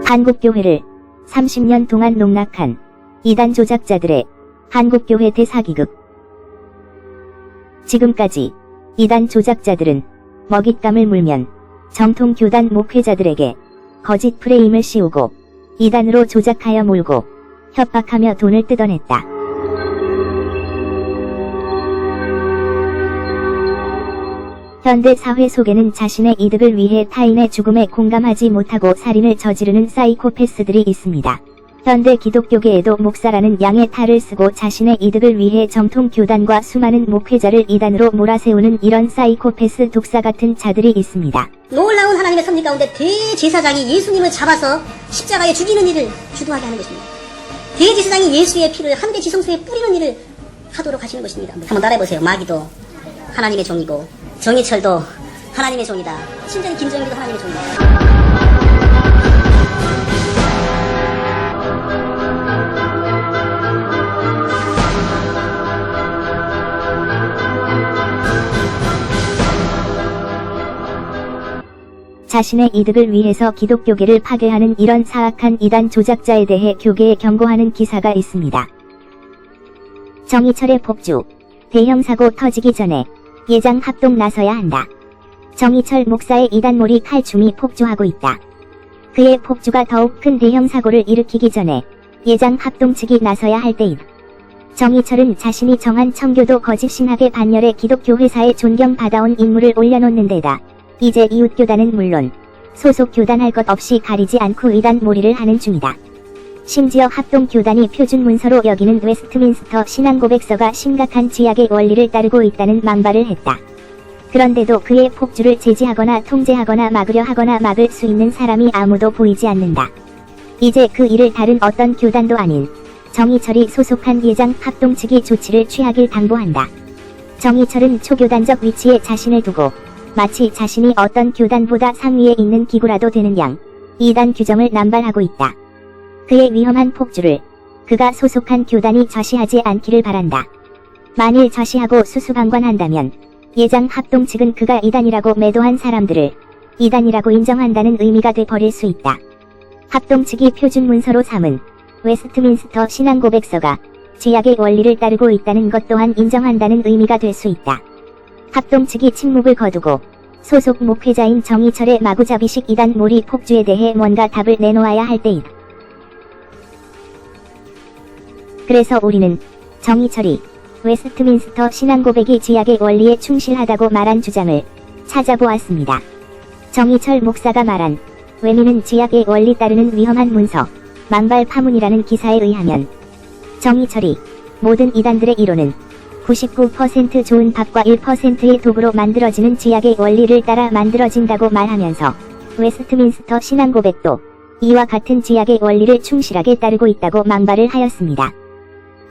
한국교회를 30년 동안 농락한 이단 조작자들의 한국교회 대사기극. 지금까지 이단 조작자들은 먹잇감을 물면 정통 교단 목회자들에게 거짓 프레임을 씌우고 이단으로 조작하여 몰고 협박하며 돈을 뜯어냈다. 현대 사회 속에는 자신의 이득을 위해 타인의 죽음에 공감하지 못하고 살인을 저지르는 사이코패스들이 있습니다. 현대 기독교계에도 목사라는 양의 탈을 쓰고 자신의 이득을 위해 정통 교단과 수많은 목회자를 이단으로 몰아세우는 이런 사이코패스 독사 같은 자들이 있습니다. 놀라운 하나님의 섭리 가운데 대제사장이 예수님을 잡아서 십자가에 죽이는 일을 주도하게 하는 것입니다. 대제사장이 예수의 피를 한대 지성소에 뿌리는 일을 하도록 하시는 것입니다. 한번 따라해보세요. 마귀도 하나님의 종이고 정의철도 하나님의 종이다. 심지어 김정일도 하나님의 종이다. 자신의 이득을 위해서 기독교계를 파괴하는 이런 사악한 이단 조작자에 대해 교계에 경고하는 기사가 있습니다. 정의철의 폭주. 대형 사고 터지기 전에 예장 합동 나서야 한다. 정의철 목사의 이단몰이 칼춤이 폭주하고 있다. 그의 폭주가 더욱 큰 대형 사고를 일으키기 전에 예장 합동 측이 나서야 할 때이다. 정의철은 자신이 정한 청교도 거짓 신학의 반열에 기독교 회사에 존경받아온 인물을 올려놓는 데다 이제 이웃교단은 물론 소속 교단 할 것 없이 가리지 않고 이단 몰이를 하는 중이다. 심지어 합동교단이 표준 문서로 여기는 웨스트민스터 신앙고백서가 심각한 죄악의 원리를 따르고 있다는 망발을 했다. 그런데도 그의 폭주를 제지하거나 통제하거나 막으려 하거나 막을 수 있는 사람이 아무도 보이지 않는다. 이제 그 일을 다른 어떤 교단도 아닌 정의철이 소속한 예장 합동 측이 조치를 취하길 당부한다. 정의철은 초교단적 위치에 자신을 두고 마치 자신이 어떤 교단보다 상위에 있는 기구라도 되는 양 이단 규정을 남발하고 있다. 그의 위험한 폭주를 그가 소속한 교단이 좌시하지 않기를 바란다. 만일 좌시하고 수수방관한다면 예장 합동 측은 그가 이단이라고 매도한 사람들을 이단이라고 인정한다는 의미가 돼버릴 수 있다. 합동 측이 표준 문서로 삼은 웨스트민스터 신앙고백서가 죄악의 원리를 따르고 있다는 것 또한 인정한다는 의미가 될 수 있다. 합동 측이 침묵을 거두고 소속 목회자인 정의철의 마구잡이식 이단 몰이 폭주에 대해 뭔가 답을 내놓아야 할 때이다. 그래서 우리는 정의철이 웨스트민스터 신앙고백이 죄악의 원리에 충실하다고 말한 주장을 찾아보았습니다. 정의철 목사가 말한 외미는 죄악의 원리 따르는 위험한 문서, 망발 파문이라는 기사에 의하면 정의철이 모든 이단들의 이론은 99% 좋은 밥과 1%의 도구로 만들어지는 죄악의 원리를 따라 만들어진다고 말하면서 웨스트민스터 신앙고백도 이와 같은 죄악의 원리를 충실하게 따르고 있다고 망발을 하였습니다.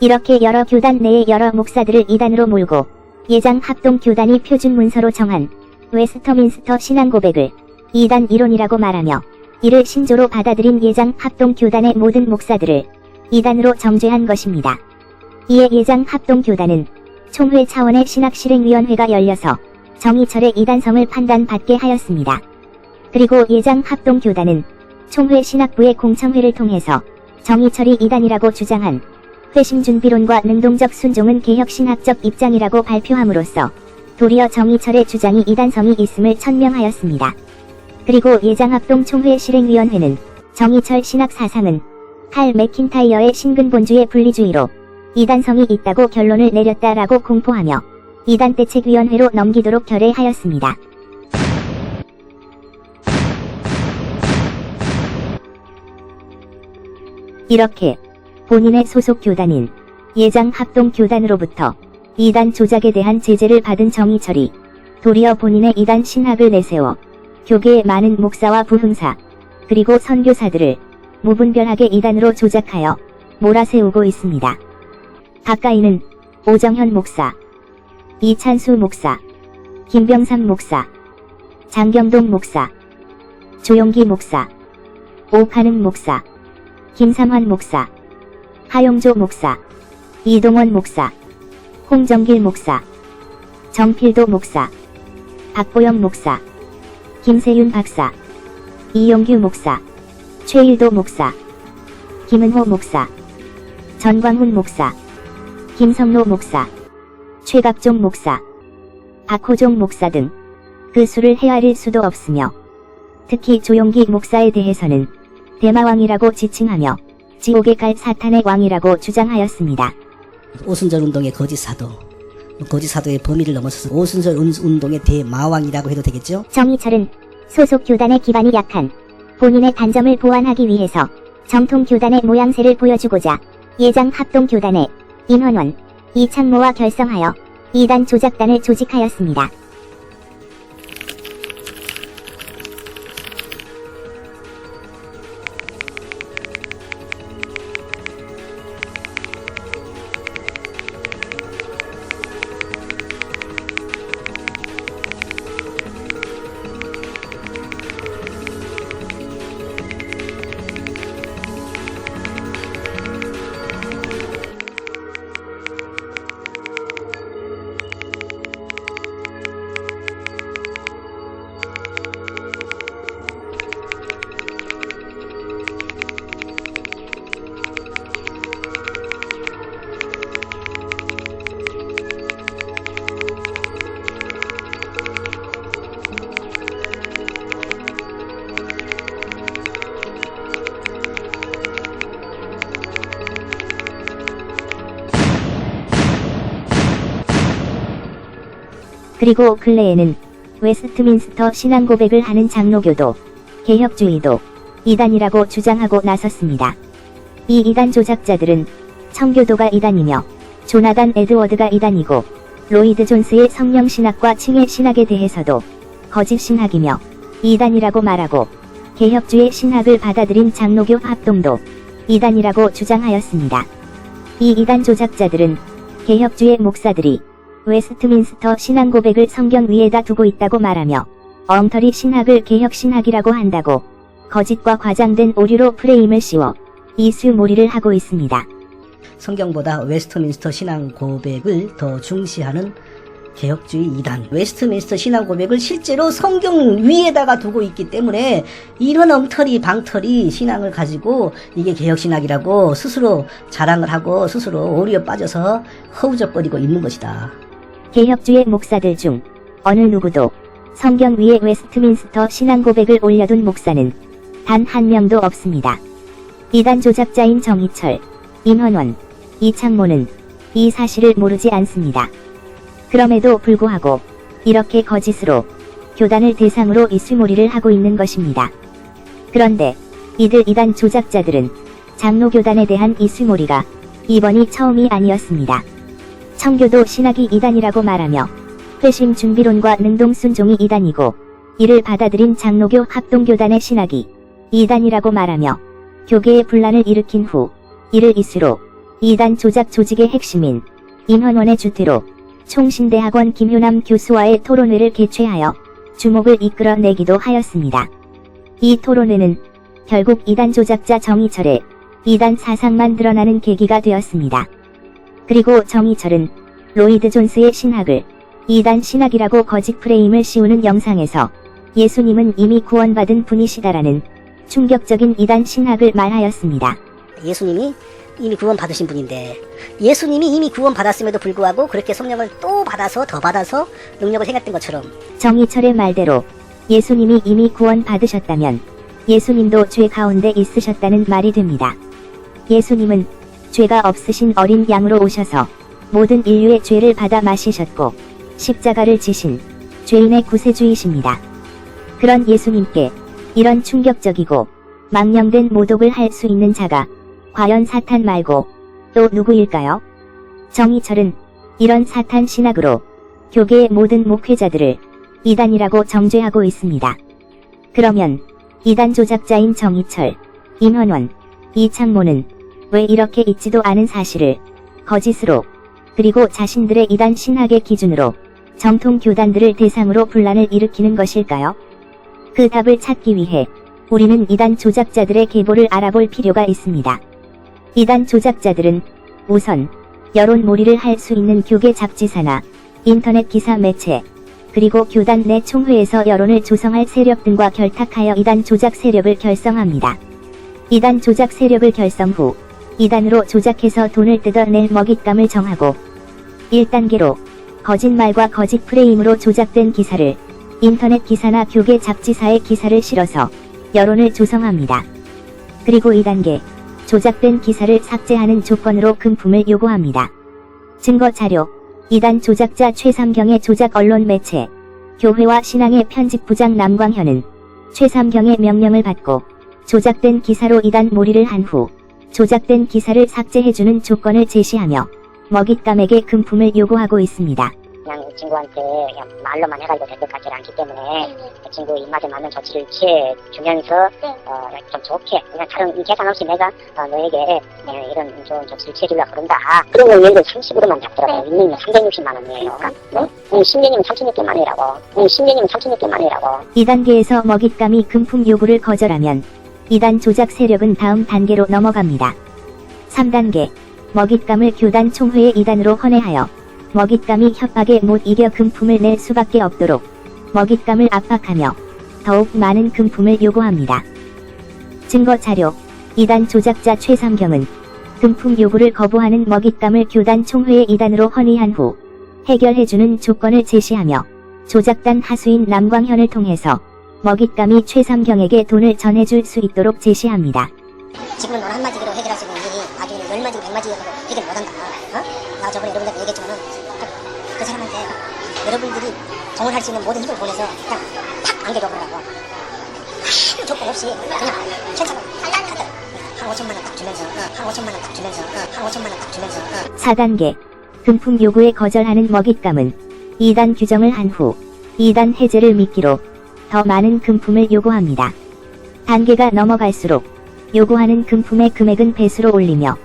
이렇게 여러 교단 내의 여러 목사들을 이단으로 몰고 예장 합동 교단이 표준 문서로 정한 웨스터민스터 신앙고백을 이단 이론이라고 말하며 이를 신조로 받아들인 예장 합동 교단의 모든 목사들을 이단으로 정죄한 것입니다. 이에 예장 합동 교단은 총회 차원의 신학실행위원회가 열려서 정의철의 이단성을 판단받게 하였습니다. 그리고 예장 합동 교단은 총회 신학부의 공청회를 통해서 정의철이 이단이라고 주장한 회심준비론과 능동적 순종은 개혁신학적 입장이라고 발표함으로써 도리어 정의철의 주장이 이단성이 있음을 천명하였습니다. 그리고 예장합동 총회 실행위원회는 정의철 신학 사상은 칼 맥킨타이어의 신근본주의 분리주의로 이단성이 있다고 결론을 내렸다라고 공포하며 이단대책위원회로 넘기도록 결의하였습니다. 이렇게 본인의 소속 교단인 예장 합동 교단으로부터 이단 조작에 대한 제재를 받은 정의철이 도리어 본인의 이단 신학을 내세워 교계의 많은 목사와 부흥사 그리고 선교사들을 무분별하게 이단으로 조작하여 몰아세우고 있습니다. 가까이는 오정현 목사, 이찬수 목사, 김병삼 목사, 장경동 목사, 조용기 목사, 오카능 목사, 김삼환 목사, 하용조 목사, 이동원 목사, 홍정길 목사, 정필도 목사, 박보영 목사, 김세윤 박사, 이용규 목사, 최일도 목사, 김은호 목사, 전광훈 목사, 김성로 목사, 최갑종 목사, 박호종 목사 등 그 수를 헤아릴 수도 없으며 특히 조용기 목사에 대해서는 대마왕이라고 지칭하며 지옥에 갈 사탄의 왕이라고 주장하였습니다. 오순절 운동의 거짓 사도, 거짓 사도의 범위를 넘어서서 오순절 운동의 대마왕이라고 해도 되겠죠? 정희철은 소속 교단의 기반이 약한 본인의 단점을 보완하기 위해서 정통 교단의 모양새를 보여주고자 예장 합동교단의 임헌원, 이창모와 결성하여 이단 조작단을 조직하였습니다. 그리고 근래에는 웨스트민스터 신앙 고백을 하는 장로교도, 개혁주의도 이단이라고 주장하고 나섰습니다. 이 이단 조작자들은 청교도가 이단이며 조나단 에드워드가 이단이고 로이드 존스의 성령신학과 칭의 신학에 대해서도 거짓 신학이며 이단이라고 말하고 개혁주의 신학을 받아들인 장로교 합동도 이단이라고 주장하였습니다. 이 이단 조작자들은 개혁주의 목사들이 웨스트민스터 신앙 고백을 성경 위에다 두고 있다고 말하며 엉터리 신학을 개혁신학이라고 한다고 거짓과 과장된 오류로 프레임을 씌워 이수몰이를 하고 있습니다. 성경보다 웨스트민스터 신앙 고백을 더 중시하는 개혁주의 이단, 웨스트민스터 신앙 고백을 실제로 성경 위에다가 두고 있기 때문에 이런 엉터리 방터리 신앙을 가지고 이게 개혁신학이라고 스스로 자랑을 하고 스스로 오류에 빠져서 허우적거리고 있는 것이다. 개혁주의 목사들 중 어느 누구도 성경 위에 웨스트민스터 신앙 고백을 올려둔 목사는 단 한 명도 없습니다. 이단 조작자인 정희철, 임헌원, 이창모는 이 사실을 모르지 않습니다. 그럼에도 불구하고 이렇게 거짓으로 교단을 대상으로 이수몰이를 하고 있는 것입니다. 그런데 이들 이단 조작자들은 장로교단에 대한 이수몰이가 이번이 처음이 아니었습니다. 청교도 신학이 이단이라고 말하며 회심 준비론과 능동순종이 이단이고 이를 받아들인 장로교 합동교단의 신학이 이단이라고 말하며 교계의 분란을 일으킨 후 이를 이수로 이단 조작 조직의 핵심인 임헌원의 주태로 총신대학원 김효남 교수와의 토론회를 개최하여 주목을 이끌어내기도 하였습니다. 이 토론회는 결국 이단 조작자 정희철의 이단 사상만 드러나는 계기가 되었습니다. 그리고 정희철은 로이드 존스의 신학을 이단 신학이라고 거짓 프레임을 씌우는 영상에서 예수님은 이미 구원받은 분이시다라는 충격적인 이단 신학을 말하였습니다. 예수님이 이미 구원 받으신 분인데 예수님이 이미 구원 받았음에도 불구하고 그렇게 성령을 또 받아서 더 받아서 능력을 행했던 것처럼 정희철의 말대로 예수님이 이미 구원 받으셨다면 예수님도 죄 가운데 있으셨다는 말이 됩니다. 예수님은 죄가 없으신 어린 양으로 오셔서 모든 인류의 죄를 받아 마시셨고 십자가를 지신 죄인의 구세주이십니다. 그런 예수님께 이런 충격적이고 망령된 모독을 할 수 있는 자가 과연 사탄 말고 또 누구일까요? 정희철은 이런 사탄 신학으로 교계의 모든 목회자들을 이단이라고 정죄하고 있습니다. 그러면 이단 조작자인 정희철, 임헌원, 이창모는 왜 이렇게 있지도 않은 사실을 거짓으로 그리고 자신들의 이단 신학의 기준으로 정통 교단들을 대상으로 분란을 일으키는 것일까요? 그 답을 찾기 위해 우리는 이단 조작자들의 계보를 알아볼 필요가 있습니다. 이단 조작자들은 우선 여론몰이를 할 수 있는 교계 잡지사나 인터넷 기사 매체 그리고 교단 내 총회에서 여론을 조성할 세력 등과 결탁하여 이단 조작 세력을 결성합니다. 이단 조작 세력을 결성 후 이단으로 조작해서 돈을 뜯어낼 먹잇감을 정하고 1단계로 거짓말과 거짓 프레임으로 조작된 기사를 인터넷 기사나 교계 잡지사의 기사를 실어서 여론을 조성합니다. 그리고 2단계 조작된 기사를 삭제하는 조건으로 금품을 요구합니다. 증거 자료 이단 조작자 최삼경의 조작 언론 매체 교회와 신앙의 편집부장 남광현은 최삼경의 명령을 받고 조작된 기사로 이단 몰이를 한 후 조작된 기사를 삭제해주는 조건을 제시하며 먹잇감에게 금품을 요구하고 있습니다. 그냥 친구한테 그냥 말로만 해가지고 될 것 같지는 않기 때문에 그 친구 입맛에 맞는 조치를 취해주면서 좀 좋게 그냥 다른 계산 없이 내가 너에게 이런 좋은 조치를 취해주려고 그런다. 그런 걸 예를 들어 30으로만 잡더라고요. 1년이면 360만 원이에요. 네? 10년이면 3,600만 원이라고. 10년이면 3,600만 원이라고. 2단계에서 먹잇감이 금품 요구를 거절하면 이단 조작 세력은 다음 단계로 넘어갑니다. 3단계 먹잇감을 교단 총회의 이단으로 헌해하여 먹잇감이 협박에 못 이겨 금품을 낼 수밖에 없도록 먹잇감을 압박하며 더욱 많은 금품을 요구합니다. 증거 자료 이단 조작자 최삼경은 금품 요구를 거부하는 먹잇감을 교단 총회의 이단으로 헌의한 후 해결해주는 조건을 제시하며 조작단 하수인 남광현을 통해서 먹잇감이 최삼경에게 돈을 전해줄 수 있도록 제시합니다. 지금은 넌 한마디로 해결할 수 있는 일이 나중에는 10마디 100마디여서도 해결 못한다. 내가 저번에 여러분들한테 얘기했지만은 그 사람한테 여러분들이 동원할 수 있는 모든 힘을 보내서 그냥 탁 안겨줘보라고 아무 조건 없이 그냥 천천히 갖다 한 5천만 원 딱 주면서 한 5천만 원 딱 주면서 한 5천만 원 딱 주면서 4단계 금품 요구에 거절하는 먹잇감은 2단 규정을 한 후 2단 해제를 미끼로 더 많은 금품을 요구합니다. 단계가 넘어갈수록 요구하는 금품의 금액은 배수로 올리며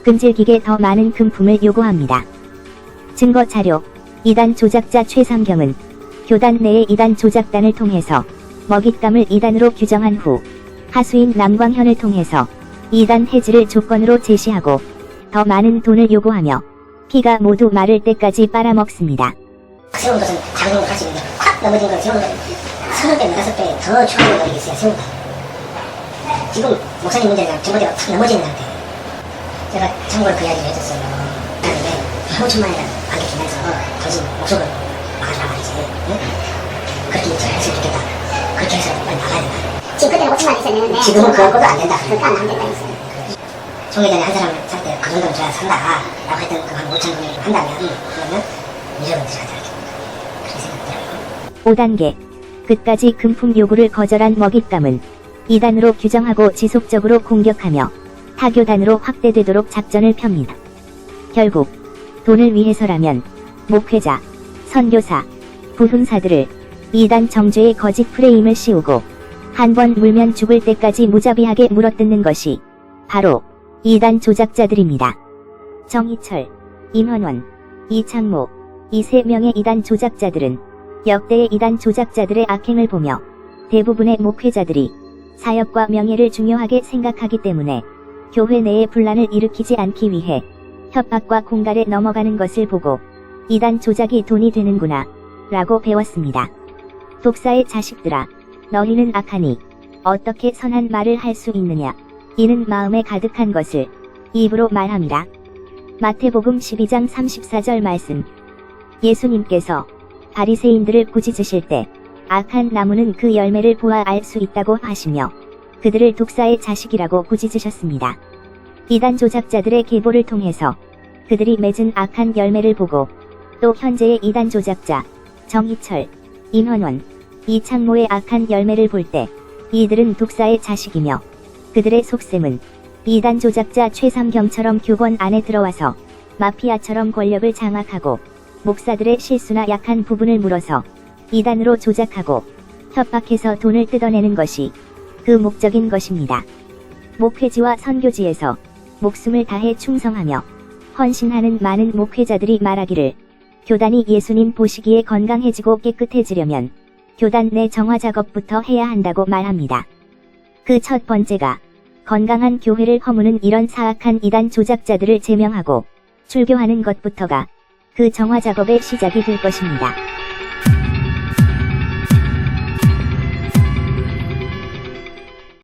끈질기게 더 많은 금품을 요구합니다. 증거 자료 이단 조작자 최삼경은 교단 내의 이단 조작단을 통해서 먹잇감을 2단으로 규정한 후 하수인 남광현을 통해서 2단 해지를 조건으로 제시하고 더 많은 돈을 요구하며 피가 모두 마를 때까지 빨아먹습니다. 세운 것은 작은 걸 할 수 있는데 확 넘어진 건 세운 것은 30배, 5배 더 추가로 넘기겠어요. 세운 거. 지금 목사님 문제가 전부대로 탁 넘어지는 상태. 제가 참고로 그 이야기를 해줬어요. 나중에 5천만 원이라도 반격하면서 당신 목숨을 막아주라 말이지. 응? 그렇게 했으면 좋겠다. 그렇게 해서 빨리 나가야 된다. 지금 그때는 5천만 원 있었는데 지금은 그거도 안 된다. 그것도 안 된다 했어요. 총회장이 한 사람을 살 때 그 정도는 줘야 산다 라고 했던 그한 5천 금액을 한다면 그러면 유저분들이 하자. 그렇게 생각하더라고요. 5단계 끝까지 금품 요구를 거절한 먹잇감은 2단으로 규정하고 지속적으로 공격하며 타교단으로 확대되도록 작전을 펴니다. 결국 돈을 위해서라면 목회자, 선교사, 부흥사들을 2단 정죄의 거짓 프레임을 씌우고 한 번 물면 죽을 때까지 무자비하게 물어뜯는 것이 바로 2단 조작자들입니다. 정희철, 임헌원, 이창모, 이 3명의 2단 조작자들은 역대의 2단 조작자들의 악행을 보며 대부분의 목회자들이 사역과 명예를 중요하게 생각하기 때문에 교회 내에 분란을 일으키지 않기 위해 협박과 공갈에 넘어가는 것을 보고 2단 조작이 돈이 되는구나 라고 배웠습니다. 독사의 자식들아 너희는 악하니 어떻게 선한 말을 할 수 있느냐 이는 마음에 가득한 것을 입으로 말함이라. 마태복음 12장 34절 말씀 예수님께서 바리새인들을 꾸짖으실 때 악한 나무는 그 열매를 보아 알 수 있다고 하시며 그들을 독사의 자식이라고 꾸짖으셨습니다. 2단 조작자들의 계보를 통해서 그들이 맺은 악한 열매를 보고 또 현재의 2단 조작자 정희철, 임헌원, 이창모의 악한 열매를 볼 때 이들은 독사의 자식이며 그들의 속셈은 2단 조작자 최삼경처럼 교권 안에 들어와서 마피아처럼 권력을 장악하고 목사들의 실수나 약한 부분을 물어서 2단으로 조작하고 협박해서 돈을 뜯어내는 것이 그 목적인 것입니다. 목회지와 선교지에서 목숨을 다해 충성하며 헌신하는 많은 목회자들이 말하기를 교단이 예수님 보시기에 건강해지고 깨끗해지려면 교단 내 정화 작업부터 해야 한다고 말합니다. 그 첫 번째가 건강한 교회를 허무는 이런 사악한 2단 조작자들을 제명하고 출교하는 것부터가 그 정화 작업의 시작이 될 것입니다.